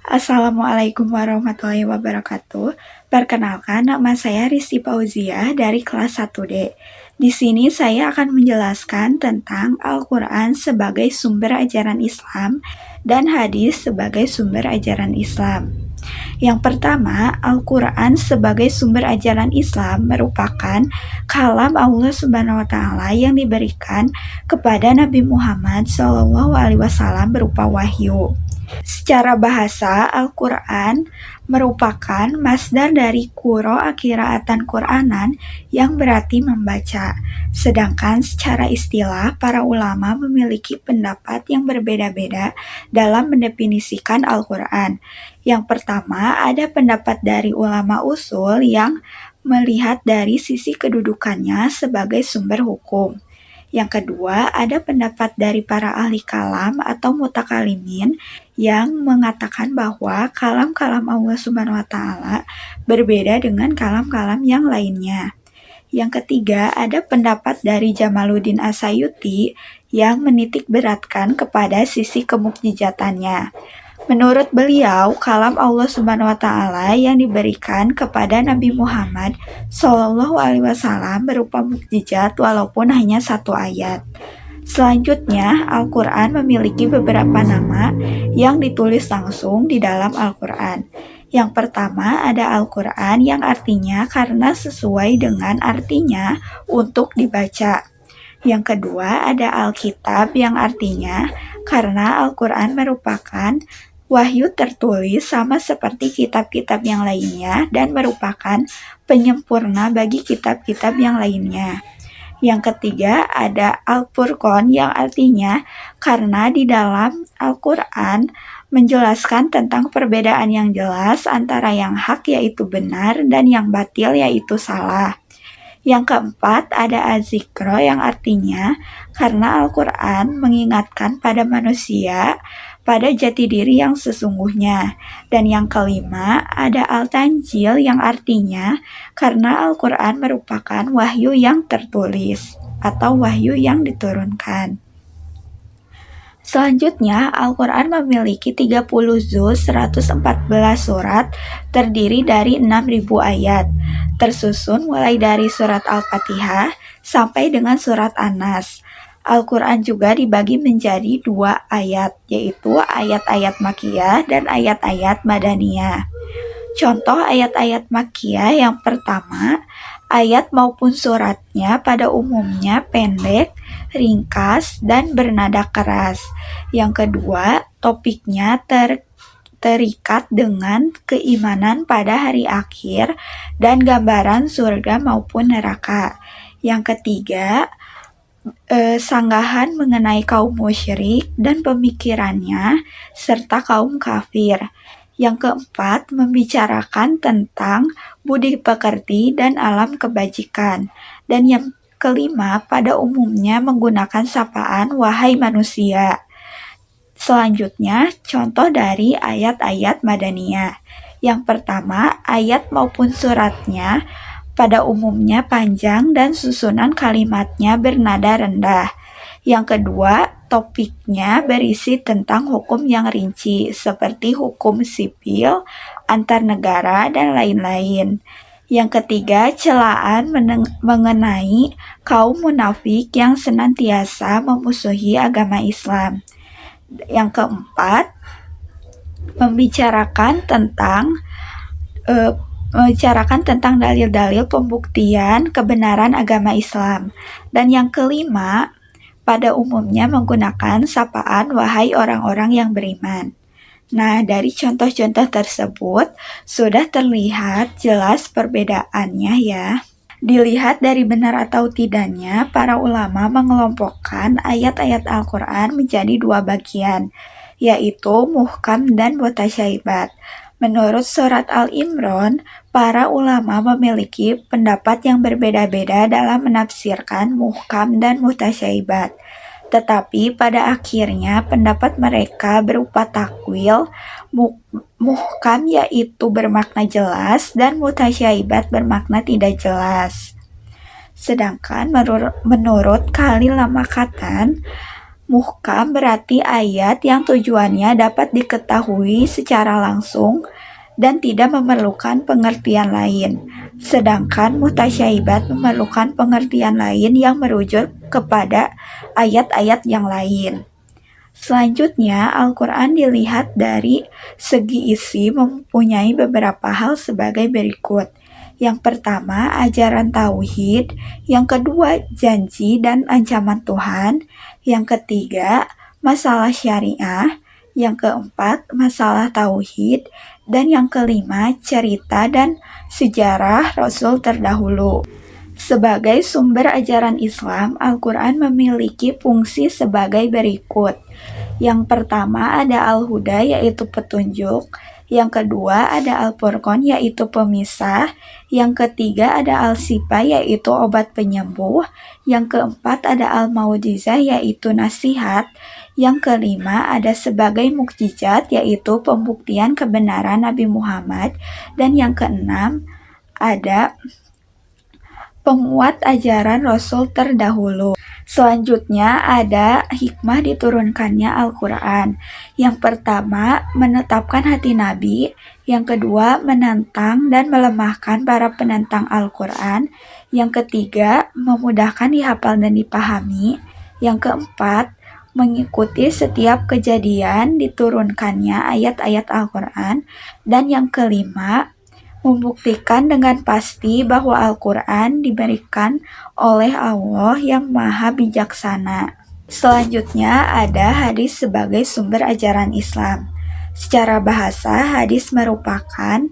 Assalamualaikum warahmatullahi wabarakatuh. Perkenalkan, nama saya Risti Pauziah dari kelas 1D. Di sini saya akan menjelaskan tentang Al-Quran sebagai sumber ajaran Islam dan hadis sebagai sumber ajaran Islam. Yang pertama, Al-Quran sebagai sumber ajaran Islam merupakan kalam Allah Subhanahu wa Ta'ala yang diberikan kepada Nabi Muhammad SAW berupa wahyu. Secara bahasa, Al-Quran merupakan masdar dari qiraatan Quranan yang berarti membaca. Sedangkan secara istilah, para ulama memiliki pendapat yang berbeda-beda dalam mendefinisikan Al-Quran. Yang pertama, ada pendapat dari ulama usul yang melihat dari sisi kedudukannya sebagai sumber hukum. Yang kedua, ada pendapat dari para ahli kalam atau mutakalimin yang mengatakan bahwa kalam-kalam Allah Subhanahu wa Ta'ala berbeda dengan kalam-kalam yang lainnya. Yang ketiga, ada pendapat dari Jamaluddin As-Sayuti yang menitik beratkan kepada sisi kemukjizatannya. Menurut beliau, kalam Allah Subhanahu wa Ta'ala yang diberikan kepada Nabi Muhammad SAW berupa mukjizat walaupun hanya satu ayat. Selanjutnya, Al-Quran memiliki beberapa nama yang ditulis langsung di dalam Al-Quran. Yang pertama ada Al-Quran yang artinya karena sesuai dengan artinya untuk dibaca. Yang kedua ada Alkitab yang artinya karena Al-Quran merupakan wahyu tertulis sama seperti kitab-kitab yang lainnya dan merupakan penyempurna bagi kitab-kitab yang lainnya. Yang ketiga ada Al-Furqan yang artinya karena di dalam Al-Quran menjelaskan tentang perbedaan yang jelas antara yang hak yaitu benar dan yang batil yaitu salah. Yang keempat ada Az-Zikra yang artinya karena Al-Quran mengingatkan pada manusia pada jati diri yang sesungguhnya. Dan yang kelima ada Al-Tanjil yang artinya karena Al-Quran merupakan wahyu yang tertulis atau wahyu yang diturunkan. Selanjutnya, Al-Quran memiliki 30 juz 114 surat terdiri dari 6.000 ayat, tersusun mulai dari surat Al-Fatihah sampai dengan surat An-Nas. Al-Quran juga dibagi menjadi 2 ayat, yaitu ayat-ayat Makkiyah dan ayat-ayat Madaniyah. Contoh ayat-ayat Makkiyah yang pertama, ayat maupun suratnya pada umumnya pendek, ringkas, dan bernada keras. Yang kedua, topiknya terikat dengan keimanan pada hari akhir dan gambaran surga maupun neraka. Yang ketiga, sanggahan mengenai kaum musyrik dan pemikirannya serta kaum kafir. Yang keempat, membicarakan tentang budi pekerti dan alam kebajikan. Dan yang kelima, pada umumnya menggunakan sapaan wahai manusia. Selanjutnya, contoh dari ayat-ayat Madaniyah. Yang pertama, ayat maupun suratnya pada umumnya panjang dan susunan kalimatnya bernada rendah. Yang kedua, topiknya berisi tentang hukum yang rinci, seperti hukum sipil, antar negara, dan lain-lain. Yang ketiga, celaan mengenai kaum munafik yang senantiasa memusuhi agama Islam. Yang keempat, membicarakan tentang dalil-dalil pembuktian kebenaran agama Islam. Dan yang kelima, pada umumnya menggunakan sapaan wahai orang-orang yang beriman. Nah, dari contoh-contoh tersebut sudah terlihat jelas perbedaannya ya. Dilihat dari benar atau tidaknya, para ulama mengelompokkan ayat-ayat Al-Quran menjadi 2 bagian, yaitu muhkam dan mutasyabihat. Menurut surat Al-Imran, para ulama memiliki pendapat yang berbeda-beda dalam menafsirkan muhkam dan mutasyabihat. Tetapi pada akhirnya pendapat mereka berupa takwil, muhkam yaitu bermakna jelas dan mutasyabihat bermakna tidak jelas. Sedangkan menurut Khalil Lamakatan, Muhkam berarti ayat yang tujuannya dapat diketahui secara langsung dan tidak memerlukan pengertian lain. Sedangkan mutasyabihat memerlukan pengertian lain yang merujuk kepada ayat-ayat yang lain. Selanjutnya, Al-Quran dilihat dari segi isi mempunyai beberapa hal sebagai berikut. Yang pertama, ajaran tauhid. Yang kedua, janji dan ancaman Tuhan. Yang ketiga, masalah syariah. Yang keempat, masalah tauhid. Dan yang kelima, cerita dan sejarah Rasul terdahulu. Sebagai sumber ajaran Islam, Al-Quran memiliki fungsi sebagai berikut. Yang pertama ada Al-Huda, yaitu petunjuk. Yang kedua ada Al-Furqan, yaitu pemisah. Yang ketiga ada Al-Sifa, yaitu obat penyembuh. Yang keempat ada Al-Mau'jizah, yaitu nasihat. Yang kelima ada sebagai mukjizat, yaitu pembuktian kebenaran Nabi Muhammad. Dan yang keenam ada penguat ajaran Rasul terdahulu. Selanjutnya ada hikmah diturunkannya Al-Quran. Yang pertama, menetapkan hati Nabi. Yang kedua, menentang dan melemahkan para penentang Al-Quran. Yang ketiga, memudahkan dihafal dan dipahami. Yang keempat, mengikuti setiap kejadian diturunkannya ayat-ayat Al-Quran. Dan yang kelima, membuktikan dengan pasti bahwa Al-Quran diberikan oleh Allah yang Maha Bijaksana. Selanjutnya ada hadis sebagai sumber ajaran Islam. Secara bahasa, hadis merupakan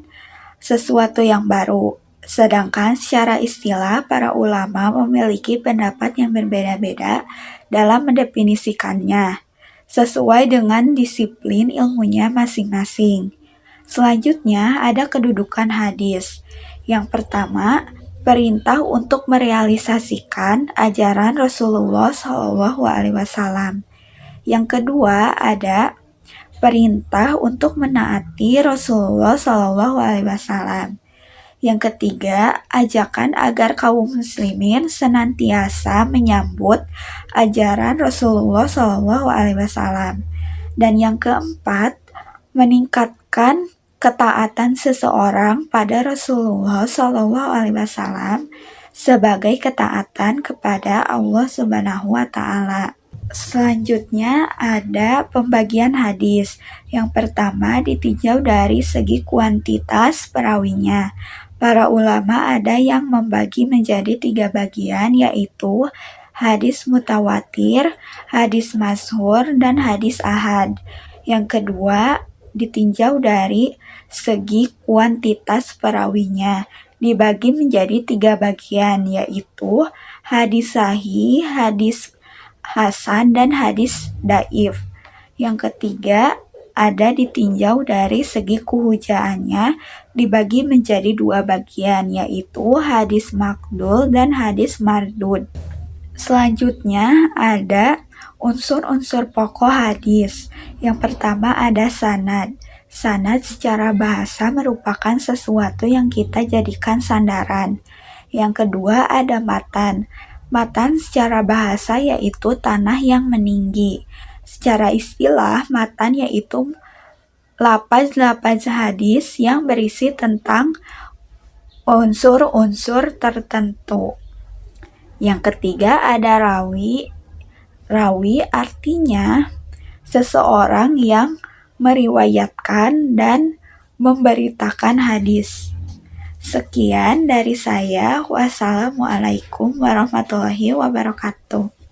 sesuatu yang baru. Sedangkan secara istilah, para ulama memiliki pendapat yang berbeda-beda dalam mendefinisikannya, sesuai dengan disiplin ilmunya masing-masing. Selanjutnya ada kedudukan hadis. Yang pertama, perintah untuk merealisasikan ajaran Rasulullah SAW. Yang kedua ada perintah untuk menaati Rasulullah SAW. Yang ketiga, ajakan agar kaum muslimin senantiasa menyambut ajaran Rasulullah SAW. Dan yang keempat, meningkatkan ketaatan seseorang pada Rasulullah SAW sebagai ketaatan kepada Allah Subhanahu wa Ta'ala. Selanjutnya ada pembagian hadis. Yang pertama ditinjau dari segi kuantitas perawinya. Para ulama ada yang membagi menjadi 3 bagian, yaitu hadis mutawatir, hadis masyhur, dan hadis ahad. Yang kedua ditinjau dari segi kuantitas perawinya, dibagi menjadi 3 bagian, yaitu hadis sahih, hadis hasan, dan hadis dhaif. Yang ketiga ada ditinjau dari segi kehujaannya, dibagi menjadi 2 bagian, yaitu hadis maqdul dan hadis mardud. Selanjutnya ada unsur-unsur pokok hadis. Yang pertama ada sanad. Sanad secara bahasa merupakan sesuatu yang kita jadikan sandaran. Yang kedua ada matan. Matan secara bahasa yaitu tanah yang meninggi. Secara istilah, matan yaitu lafaz-lafaz hadis yang berisi tentang unsur-unsur tertentu. Yang ketiga ada rawi. Rawi artinya seseorang yang meriwayatkan dan memberitakan hadis. Sekian dari saya. Wassalamualaikum warahmatullahi wabarakatuh.